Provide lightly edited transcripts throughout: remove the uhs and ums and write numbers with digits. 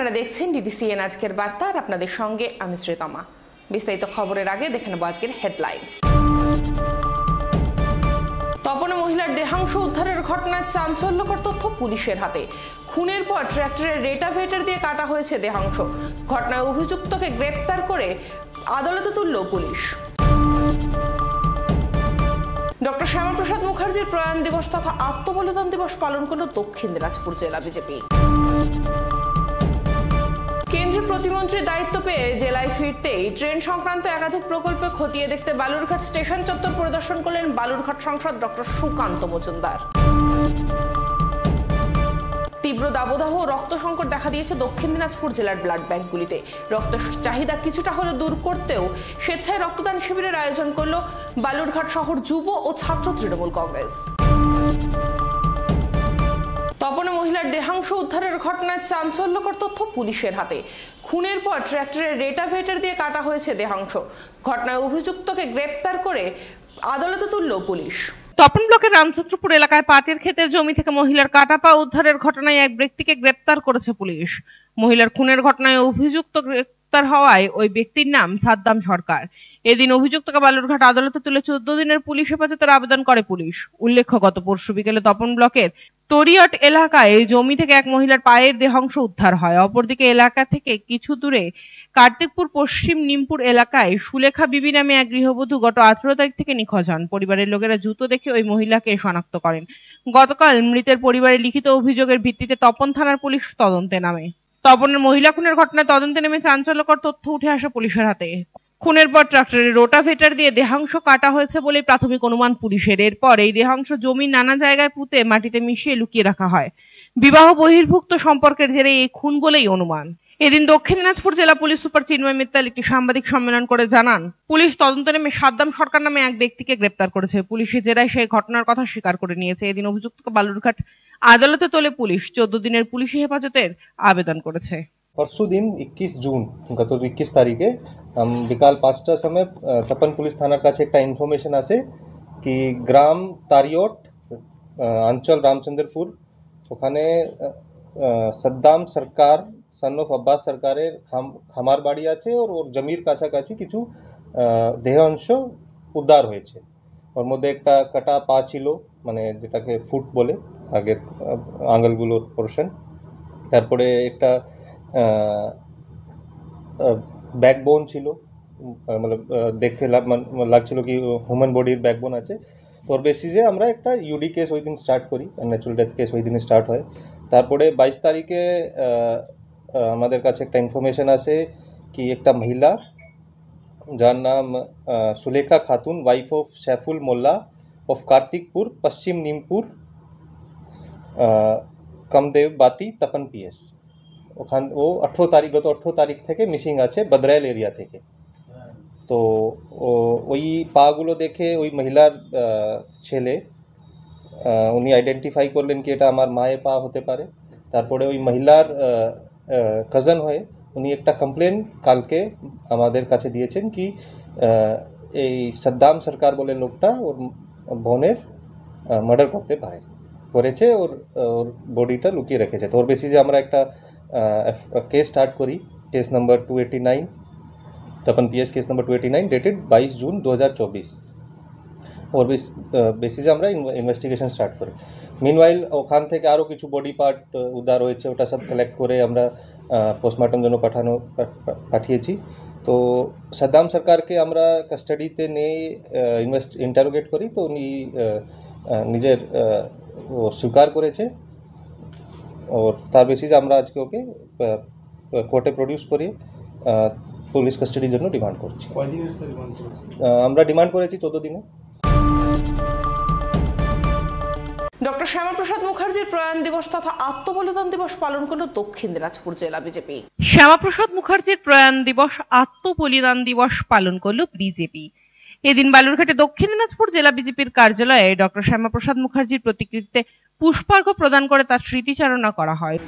আপনারা দেখছেন ডিডিসিএন আজকের বার্তা আর আপনাদের সঙ্গে আমি শ্রীতমা। বিস্তারিত খবরের আগে দেখে নেব আজকের হেডলাইন্স। তপনে মহিলার দেহাংশ উদ্ধারের ঘটনায় চাঞ্চল্যকর তথ্য পুলিশের হাতে। খুনের পর ট্র্যাক্টরের রেটাভেটার দিয়ে কাটা হয়েছে দেহাংশ। ঘটনায় অভিযুক্তকে গ্রেপ্তার করে আদালতে তুলল পুলিশ। ডক্টর শ্যামাপ্রসাদ মুখার্জির প্রয়াণ দিবস তথা আত্মবলিদান দিবস পালন করল দক্ষিণ দিনাজপুর জেলা বিজেপি। কেন্দ্রীয় প্রতিমন্ত্রীর দায়িত্ব পেয়ে জেলায় ফিরতেই ট্রেন সংক্রান্ত একাধিক প্রকল্পে খতিয়ে দেখতে বালুরঘাট স্টেশন চত্বর পরিদর্শন করলেন বালুরঘাট সাংসদ ডক্টর সুকান্ত মজুমদার। তীব্র দাবদাহ ও রক্ত সংকট দেখা দিয়েছে দক্ষিণ দিনাজপুর জেলার ব্লাড ব্যাংকগুলিতে। রক্তের চাহিদা কিছুটা হলে দূর করতেও স্বেচ্ছায় রক্তদান শিবিরের আয়োজন করল বালুরঘাট শহর যুব ও ছাত্র তৃণমূল কংগ্রেস। তপনে মহিলার দেহাংশ উদ্ধারের ঘটনায় চাঞ্চল্যকর তথ্য পুলিশের হাতে। খুনের পর ট্র্যাক্টরের রেটাভেটার দিয়ে কাটা হয়েছে দেহাংশ। ঘটনায় অভিযুক্তকে গ্রেপ্তার করে আদালতে তুলল পুলিশ। তপন ব্লকের রামচন্দ্রপুর এলাকায় পাটের ক্ষেতের জমি থেকে মহিলার কাটা পা উদ্ধারের ঘটনায় এক ব্যক্তিকে গ্রেপ্তার করেছে পুলিশ। মহিলার খুনের ঘটনায় অভিযুক্ত গ্রেপ্তার হওয়ায় ওই ব্যক্তির নাম সাদ্দাম সরকার। এদিন অভিযুক্তকে বালুরঘাট আদালতে তুলে 14 দিনের পুলিশ হেফাজতের আবেদন করে পুলিশ। উল্লেখ্য, গত পরশু বিকেলে তপন ব্লকের তরিয়ট এলাকায় জমি থেকে এক মহিলার পায়ের দেহাংশ উদ্ধার হয়। অপরদিকে এলাকা থেকে কিছু দূরে কার্তিকপুর পশ্চিম নিমপুর এলাকায় সুলেখা বিবি নামে এক গৃহবধূ গত 18 তারিখ থেকে নিখোঁজ হন। পরিবারের লোকেরা জুতো দেখে ওই মহিলাকে শনাক্ত করেন। গতকাল মৃতের পরিবারের লিখিত অভিযোগের ভিত্তিতে তপন থানার পুলিশ তদন্তে নামে। তপনের মহিলা খুনের ঘটনায় তদন্তে নেমে চাঞ্চল্যকর তথ্য উঠে আসে পুলিশের হাতে। খুনের পর ট্রাক্টরের রোটাভেটার দিয়ে দেহাংশ কাটা হয়েছে বলে প্রাথমিক অনুমান পুলিশের। এরপর এই দেহাংশ জমির নানা জায়গায় পুঁতে মাটিতে মিশিয়ে লুকিয়ে রাখা হয়। বিবাহ বহির্ভুক্ত সম্পর্কের জেরে এই খুন বলেই অনুমান। এদিন দক্ষিণ দিনাজপুর জেলা পুলিশ সুপার চিন্ময় মিত্তাল একটি সাংবাদিক সম্মেলন করে জানান, পুলিশ তদন্তে নেমে সাদ্দাম সরকার নামে এক ব্যক্তিকে গ্রেপ্তার করেছে। পুলিশের জেরায় সেই ঘটনার কথা স্বীকার করে নিয়েছে। এদিন অভিযুক্তকে বালুরঘাট আদালতে তোলে পুলিশ। 14 দিনের পুলিশি হেফাজতের আবেদন করেছে। परसों दिन 21 जून गत 21 तारीखे বিকাল 5টার সময় তপন পুলিশ থানার কাছে একটা ইনফরমেশন আসে কি গ্রাম তারিয়ট অঞ্চল রামচন্দ্রপুর ওখানে সাদ্দাম সরকার সন অফ আব্বাস সরকারের খামার বাড়ি আছে ওর জমির কাছাকাছি কিছু দেহাংশ উদ্ধার হয়েছে। ওর মধ্যে একটা কাটা পা ছিল, মানে যেটাকে ফুট বলে, আগের আঙুলগুলোর পোর্শন। তারপরে একটা ব্যাকবোন ছিল, মানে দেখে লাগছিল কি হিউম্যান বডির ব্যাকবোন আছে। তোর বেসিসে আমরা একটা ইউডি কেস ওই দিন স্টার্ট করি, ন্যাচুরাল ডেথ কেস ওই দিনে স্টার্ট হয়। তারপরে 22 তারিখে আমাদের কাছে একটা ইনফরমেশন আসে কি একটা মহিলা যার নাম Sulekha Khatun, wife of Saiful Molla of Kartikpur Paschim Nimpur Kamadeva বাতি তপন পিএস, ওখান ও 18 তারিখ থেকে মিসিং আছে বদরাইল এরিয়া থেকে। তো ওই পাগুলো দেখে ওই মহিলার ছেলে উনি আইডেন্টিফাই করলেন কি এটা আমার মায়ের পা হতে পারে। তারপরে ওই মহিলার কাজন হয়ে উনি একটা কমপ্লেন কালকে আমাদের কাছে দিয়েছেন কি এই সাদ্দাম সরকার বলে লোকটা ওর বোনের মার্ডার করেছে, ওর বডিটা লুকিয়ে রেখেছে। তো ওর বেসিসে আমরা একটা কেস স্টার্ট করি, case number 289 Tapan PS case number 289 dated 22 June 2024। ওর বেসিসে আমরা ইনভেস্টিগেশন স্টার্ট করি। মিনওয়াইল ওখান থেকে আরও কিছু বডি পার্ট উদ্ধার হয়েছে, ওটা সব কালেক্ট করে আমরা পোস্টমর্টম জন্য পাঠিয়েছি। তো সাদ্দাম সরকারকে আমরা কাস্টাডিতে নিয়ে ইন্টারোগেট করি, তো উনি নিজের স্বীকার করেছে। और তার বেসিসে আমরা আজকে ওকে কোর্টে প্রডিউস করি পুলিশ কাস্টাডির জন্য ডিমান্ড করছি। আমরা ডিমান্ড করেছি 14 দিনে। ডক্টর শ্যামাপ্রসাদ মুখার্জির প্রয়াণ দিবস তথা আত্মবলিদান দিবস পালন করল দক্ষিণ দিনাজপুর জেলা বিজেপি। শ্যামাপ্রসাদ মুখার্জির প্রয়াণ দিবস আত্মবলিদান দিবস পালন করল বিজেপি। এদিন বালুরঘাটে দক্ষিণ দিনাজপুর জেলা বিজেপির কার্যালয়ে ডক্টর শ্যামাপ্রসাদ মুখার্জির প্রতিকৃতিতে পুষ্পার্ঘ প্রদান করে তার স্মৃতিচারণা করা হয়।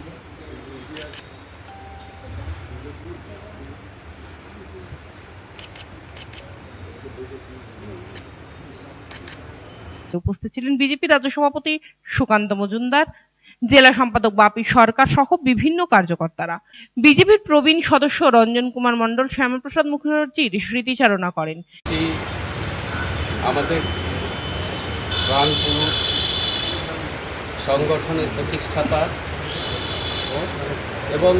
উপস্থিত ছিলেন বিজেপি রাজ্য সভাপতি সুকান্ত মজুমদার, জেলা সম্পাদক বাপি সরকার সহ বিভিন্ন কার্যকর্তারা। বিজেপির প্রবীণ সদস্য রঞ্জন কুমার মণ্ডল শ্যামাপ্রসাদ মুখার্জির স্মৃতিচারণা করেন। আমাদের প্রাণপুরুষ সংগঠনের প্রতিষ্ঠাতা এবং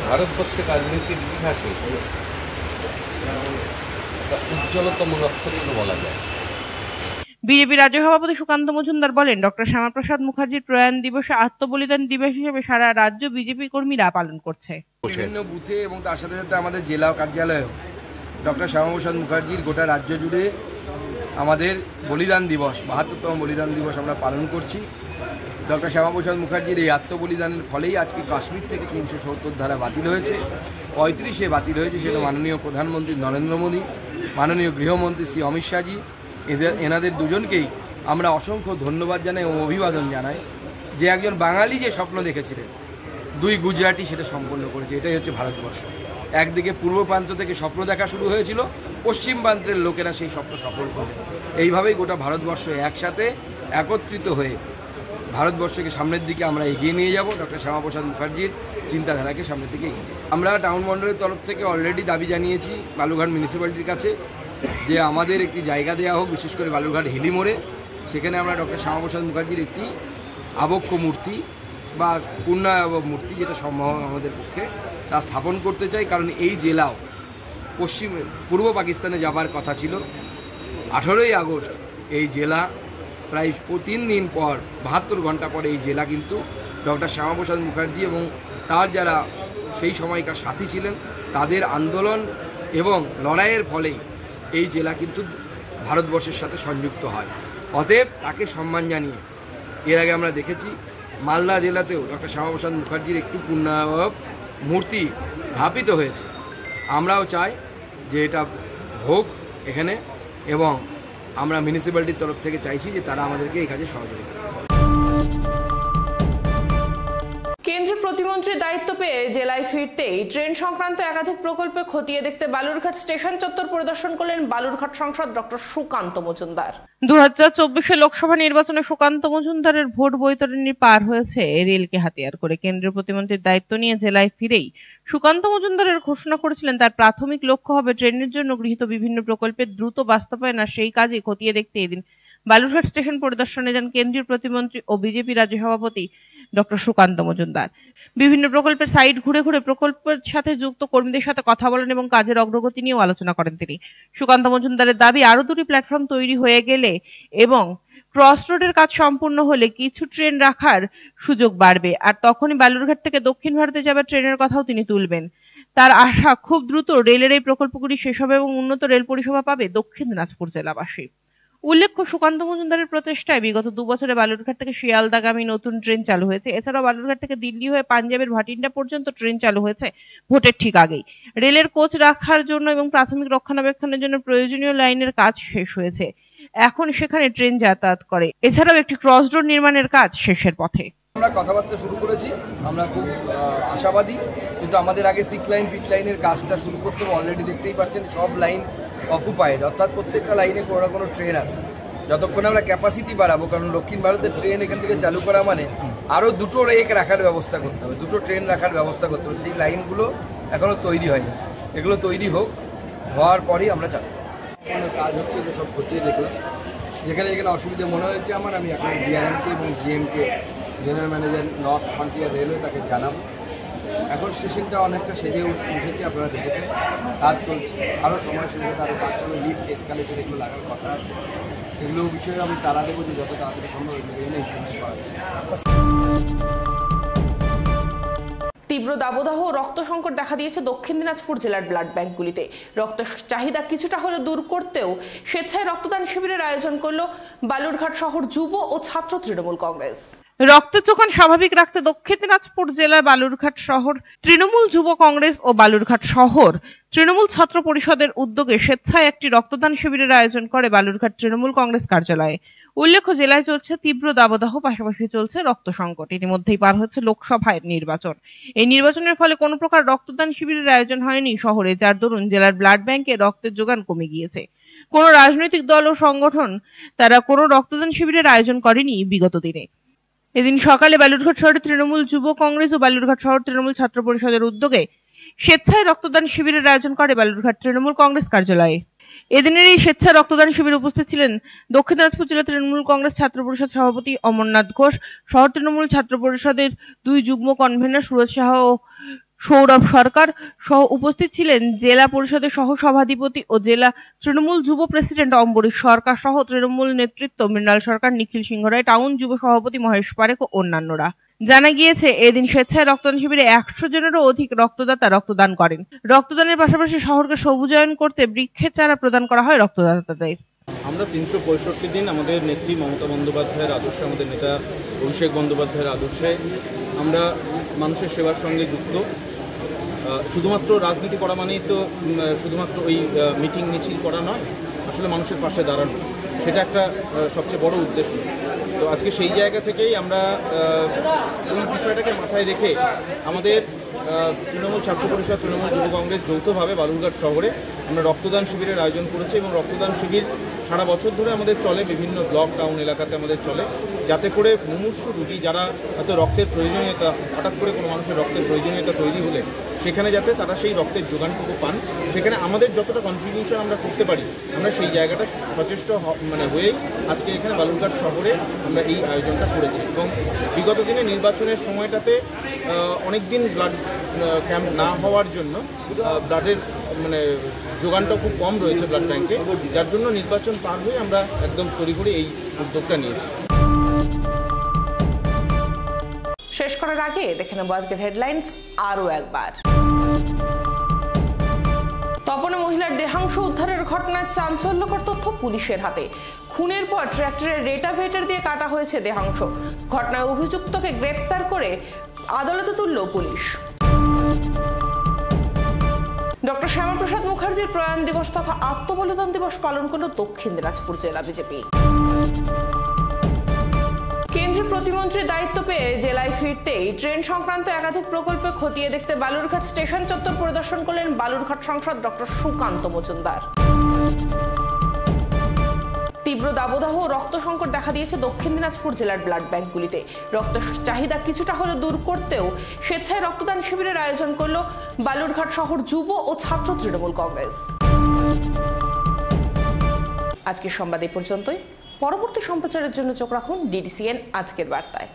ভারতবর্ষের রাজনীতির ইতিহাসে উজ্জ্বলতম নক্ষত্র বলা যায়। বিজেপি রাজ্য সভাপতি সুকান্ত মজুমদার বলেন, ডক্টর শ্যামাপ্রসাদ মুখার্জির প্রয়াণ দিবসে আত্মবলিদান দিবস হিসেবে সারা রাজ্য বিজেপি কর্মীরা পালন করছে। বিভিন্ন বুথে এবং তার সাথে সাথে আমাদের জেলা কার্যালয়েও ডক্টর শ্যামাপ্রসাদ মুখার্জির গোটা রাজ্য জুড়ে আমাদের বলিদান দিবস ৭২তম বলিদান দিবস আমরা পালন করছি। ডক্টর শ্যামাপ্রসাদ মুখার্জির এই আত্মবলিদানের ফলেই আজকে কাশ্মীর থেকে ৩৭০ ধারা বাতিল হয়েছে, ৩৫-এ বাতিল হয়েছে। সেটা মাননীয় প্রধানমন্ত্রী নরেন্দ্র মোদী, মাননীয় গৃহমন্ত্রী শ্রী অমিত শাহজি, এনাদের দুজনকেই আমরা অসংখ্য ধন্যবাদ জানাই ও অভিবাদন জানাই যে একজন বাঙালি যে স্বপ্ন দেখেছিলেন, দুই গুজরাটি সেটা সম্পন্ন করেছে। এটাই হচ্ছে ভারতবর্ষ। একদিকে পূর্ব প্রান্ত থেকে স্বপ্ন দেখা শুরু হয়েছিল, পশ্চিম প্রান্তের লোকেরা সেই স্বপ্ন সফল করলেন। এইভাবেই গোটা ভারতবর্ষ একসাথে একত্রিত হয়ে ভারতবর্ষকে সামনের দিকে আমরা এগিয়ে নিয়ে যাব। ডক্টর শ্যামাপ্রসাদ মুখার্জির চিন্তাধারাকে সামনের দিকে এগিয়ে নিয়ে আমরা টাউন মন্ডলের তরফ থেকে অলরেডি দাবি জানিয়েছি বালুরঘাট মিউনিসিপ্যালিটির কাছে যে আমাদের একটি জায়গা দেওয়া হোক, বিশেষ করে বালুরঘাট হিলি মোড়ে। সেখানে আমরা ডক্টর শ্যামাপ্রসাদ মুখার্জির একটি আবক্ষ মূর্তি বা পূর্ণাবব মূর্তি, যেটা সম্ভব আমাদের পক্ষে, তা স্থাপন করতে চাই। কারণ এই জেলাও পূর্ব পাকিস্তানে যাবার কথা ছিল। 18ই আগস্ট এই জেলা প্রায় 3 দিন পর 72 ঘন্টা পরে এই জেলা কিন্তু ডক্টর শ্যামাপ্রসাদ মুখার্জি এবং তার যারা সেই সময়কার সাথী ছিলেন তাদের আন্দোলন এবং লড়াইয়ের ফলেই এই জেলা কিন্তু ভারতবর্ষের সাথে সংযুক্ত হয়। অতএব তাকে সম্মান জানিয়ে এর আগে আমরা দেখেছি মালদা জেলাতেও ডক্টর শ্যামাপ্রসাদ মুখার্জির একটি পূর্ণাবব মূর্তি স্থাপিত হয়েছে। আমরাও চাই যে এটা হোক এখানে, এবং আমরা মিউনিসিপ্যালিটির তরফ থেকে চাইছি যে তারা আমাদেরকে এই কাজে সহযোগিতা করে। কেন্দ্রীয় প্রতিমন্ত্রীর দায়িত্ব পেয়ে জেলায় ফিরতেই ট্রেন সংক্রান্ত একাধিক প্রকল্পে খতিয়ে দেখতে বালুরঘাট স্টেশন চত্বর পরিদর্শন করলেন বালুরঘাট সাংসদ ডক্টর সুকান্ত মজুমদার। 2024 লোকসভা নির্বাচনে সুকান্ত মজুমদারের ভোট বৈতরণী পার হয়েছে রেলকে হাতিয়ার করে। কেন্দ্রীয় প্রতিমন্ত্রীর দায়িত্ব নিয়ে জেলায় ফিরেই সুকান্ত মজুমদারের ঘোষণা করেছিলেন তার প্রাথমিক লক্ষ্য হবে ট্রেনের জন্য গৃহীত বিভিন্ন প্রকল্পের দ্রুত বাস্তবায়ন, আর সেই কাজে খতিয়ে দেখতে এদিন বালুরঘাট স্টেশন পরিদর্শনে যান কেন্দ্রীয় প্রতিমন্ত্রী ও বিজেপি রাজ্য সভাপতি ডক্টর সুকান্ত মজুমদার। বিভিন্ন প্রকল্পের সাইট ঘুরে ঘুরে প্রকল্পের সাথে যুক্ত কর্মীদের সাথে কথা বলেন এবং কাজের অগ্রগতি নিয়েও আলোচনা করেন তিনি। সুকান্ত মজুমদারের দাবি, আরো 2টি প্ল্যাটফর্ম তৈরি হয়ে গেলে এবং ক্রস রোডের কাজ সম্পূর্ণ হলে কিছু ট্রেন রাখার সুযোগ বাড়বে, আর তখনই বালুরঘাট থেকে দক্ষিণ ভারতে যাবার ট্রেনের কথাও তিনি তুলবেন। তার আশা খুব দ্রুত রেলের এই প্রকল্পগুলি শেষ হবে এবং উন্নত রেল পরিষেবা পাবে দক্ষিণ দিনাজপুর জেলাবাসী। উল্লেখ্য, সুকান্ত মজুমদারের প্রচেষ্টায় বিগত 2 বছরে বালুরঘাট থেকে শিয়ালদাগামী নতুন ট্রেন চালু হয়েছে। এছাড়াও বালুরঘাট থেকে দিল্লি হয়ে পাঞ্জাবের ভাটিন্ডা পর্যন্ত ট্রেন চালু হয়েছে ভোটের ঠিক আগেই। রেলের কোচ রাখার জন্য এবং প্রাথমিক রক্ষণাবেক্ষণের জন্য প্রয়োজনীয় লাইনের কাজ শেষ হয়েছে। এখন সেখানে ট্রেন যাতায়াত করে। এছাড়াও একটি ক্রস রোড নির্মাণের কাজ শেষের পথে। আমরা কথাবার্তা শুরু করেছি, আমরা খুব আশাবাদী, কিন্তু আমাদের আগে 6 লাইন পিট লাইনের কাজটা শুরু করতে হবে। অলরেডি দেখতেই পাচ্ছেন সব লাইন অকুপাইড, অর্থাৎ প্রত্যেকটা লাইনে কোনো না কোনো ট্রেন আছে। যতক্ষণ আমরা ক্যাপাসিটি বাড়াবো, কারণ দক্ষিণ ভারতের ট্রেন এখান থেকে চালু করা মানে আরও 2টো রেক রাখার ব্যবস্থা করতে হবে, 2টো ট্রেন রাখার ব্যবস্থা করতে হবে। সেই লাইনগুলো এখনও তৈরি হয়নি, এগুলো তৈরি হওয়ার পরেই আমরা চালু কাজ হচ্ছে। এগুলো সব খতিয়ে দেখলাম, যেখানে যেখানে অসুবিধা মনে হয়েছে আমি এখন ডিআরএমকে এবং জিএমকে, general manager North Frontier Railway, তাকে জানাবো। এখন স্টেশনটা অনেকটা সেজে উঠেছে, আপনারা দেখেছেন কাজ চলছে, আরও সময় সেজে আরও কাজ চলবে। লিফট এসকালেটর এগুলো লাগার কথা আছে, এগুলো বিষয়ে আমি তাড়া দেবো যে যত তাড়াতাড়ি সম্ভব এগুলো ইমপ্লিমেন্ট করা যায়। তীব্র দাবদাহ ও রক্ত সংকট দেখা দিয়েছে দক্ষিণ দিনাজপুর জেলার ব্লাড ব্যাংকগুলিতে। রক্ত চাহিদা কিছুটা হলে দূর করতেও স্বেচ্ছায় রক্তদান শিবিরের আয়োজন করলো বালুরঘাট শহর যুব ও ছাত্র তৃণমূল কংগ্রেস। রক্ত যোগান স্বাভাবিক রাখতে দক্ষিণ দিনাজপুর জেলার বালুরঘাট শহর তৃণমূল যুব কংগ্রেস ও বালুরঘাট শহর তৃণমূল ছাত্র পরিষদের উদ্যোগে স্বেচ্ছায় একটি রক্তদান শিবিরের আয়োজন করে বালুরঘাট তৃণমূল কংগ্রেস কার্যালয়ে। উল্লেখ্য, জেলায় চলছে তীব্র দাবদাহ, পাশাপাশি চলছে রক্ত সংকট। ইতিমধ্যেই পার হচ্ছে লোকসভায় নির্বাচন। এই নির্বাচনের ফলে কোনো প্রকার রক্তদান শিবিরের আয়োজন হয়নি শহরে, যার দরুন জেলার ব্লাড ব্যাংকে রক্তের যোগান কমে গিয়েছে। কোনো রাজনৈতিক দল ও সংগঠন তারা কোনো রক্তদান শিবিরের আয়োজন করেনি বিগত দিনে। এদিন সকালে বালুরঘাট শহরে তৃণমূল যুব কংগ্রেস ও বালুরঘাট শহর তৃণমূল ছাত্র পরিষদের উদ্যোগে স্বেচ্ছায় রক্তদান শিবিরের আয়োজন করে বালুরঘাট তৃণমূল কংগ্রেস কার্যালয়ে। এদিনের এই স্বেচ্ছায় রক্তদান শিবিরে উপস্থিত ছিলেন দক্ষিণ দিনাজপুর জেলা তৃণমূল কংগ্রেস ছাত্র পরিষদ সভাপতি অমরনাথ ঘোষ, শহর তৃণমূল ছাত্র পরিষদের 2 যুগ্ম কনভেনর সুরজ সাহা ও সৌরভ সরকার সহ উপস্থিত ছিলেন জেলা পরিষদের সহ সভাধিপতি ও জেলা তৃণমূল যুব প্রেসিডেন্ট অম্বরীশ সরকার সহ তৃণমূল নেতৃত্ব মৃণাল সরকার, নিখিল সিংহ রায়, টাউন যুব সভাপতি মহেশ পারেখ ও অন্যান্যরা। জানা গিয়েছে, এদিন স্বেচ্ছায় রক্তদান শিবিরে 100 জনেরও অধিক রক্তদাতা রক্তদান করেন। রক্তদানের পাশাপাশি শহরকে সবুজায়ন করতে বৃক্ষের চারা প্রদান করা হয় রক্তদাতাদের। আমরা 365 দিন আমাদের নেত্রী মমতা বন্দ্যোপাধ্যায়ের আদর্শে, আমাদের নেতা অভিষেক বন্দ্যোপাধ্যায়ের আদর্শে আমরা মানুষের সেবার সঙ্গে যুক্ত। শুধুমাত্র রাজনীতি করা মানেই তো শুধুমাত্র ওই মিটিং মিছিল করা নয়, আসলে মানুষের পাশে দাঁড়ানো, সেটা একটা সবচেয়ে বড় উদ্দেশ্য। তো আজকে সেই জায়গা থেকেই আমরা ওই বিষয়টাকে মাথায় রেখে আমাদের তৃণমূল ছাত্র পরিষদ, তৃণমূল যুব কংগ্রেস যৌথভাবে বালুরঘাট শহরে আমরা রক্তদান শিবিরের আয়োজন করেছি এবং রক্তদান শিবির সারা বছর ধরে আমাদের চলে, বিভিন্ন ব্লক টাউন এলাকাতে আমাদের চলে, যাতে করে মুমূর্ষু রোগী যারা হয়তো রক্তের প্রয়োজনীয়তা, হঠাৎ করে কোনো মানুষের রক্তের প্রয়োজনীয়তা তৈরি হলে সেখানে যাতে তারা সেই রক্তের যোগানটুকু পান, সেখানে আমাদের যতটা কন্ট্রিবিউশন আমরা করতে পারি আমরা সেই জায়গাটা সচেষ্ট হয়েই আজকে এখানে বালুরঘাট শহরে আমরা এই আয়োজনটা করেছি। এবং বিগত দিনে নির্বাচনের সময়টাতে অনেক দিন ব্লাড ক্যাম্প না হওয়ার জন্য ব্লাডের যোগানটা খুব কম রয়েছে ব্লাড ব্যাঙ্কে, যার জন্য নির্বাচন পার হয়ে আমরা একদম তড়িঘড়ি এই উদ্যোগটা নিয়েছি। শেষ করার আগে দেখে নেব আজকের হেডলাইন্স আরও একবার। তপনে মহিলার দেহাংশ উদ্ধারের ঘটনায় চাঞ্চল্যকর তথ্য পুলিশের হাতে। খুনের পর ট্র্যাক্টরের রেটাভেটার দিয়ে কাটা হয়েছে দেহাংশ। ঘটনায় অভিযুক্তকে গ্রেপ্তার করে আদালতে তুলল পুলিশ। ডক্টর শ্যামাপ্রসাদ মুখার্জির প্রয়াণ দিবস তথা আত্মবলিদান দিবস পালন করল দক্ষিণ দিনাজপুর জেলা বিজেপি। কেন্দ্রীয় প্রতিমন্ত্রীর দায়িত্ব পেয়ে জেলায় ফিরতেই ট্রেন সংক্রান্ত একাধিক প্রকল্পে খতিয়ে দেখতে বালুরঘাট স্টেশন চত্বর পরিদর্শন করলেন বালুরঘাট সাংসদ ডক্টর সুকান্ত মজুমদার। তীব্র দাবদাহ ও রক্ত সংকট দেখা দিয়েছে দক্ষিণ দিনাজপুর জেলার ব্লাড ব্যাংকগুলিতে। রক্তের চাহিদা কিছুটা হলে দূর করতেও স্বেচ্ছায় রক্তদান শিবিরের আয়োজন করল বালুরঘাট শহর যুব ও ছাত্র তৃণমূল কংগ্রেস। আজকের সংবাদ এই পর্যন্তই। পরবর্তী সম্প্রচারের জন্য চোখ রাখুন DDCN আজকের বার্তায়।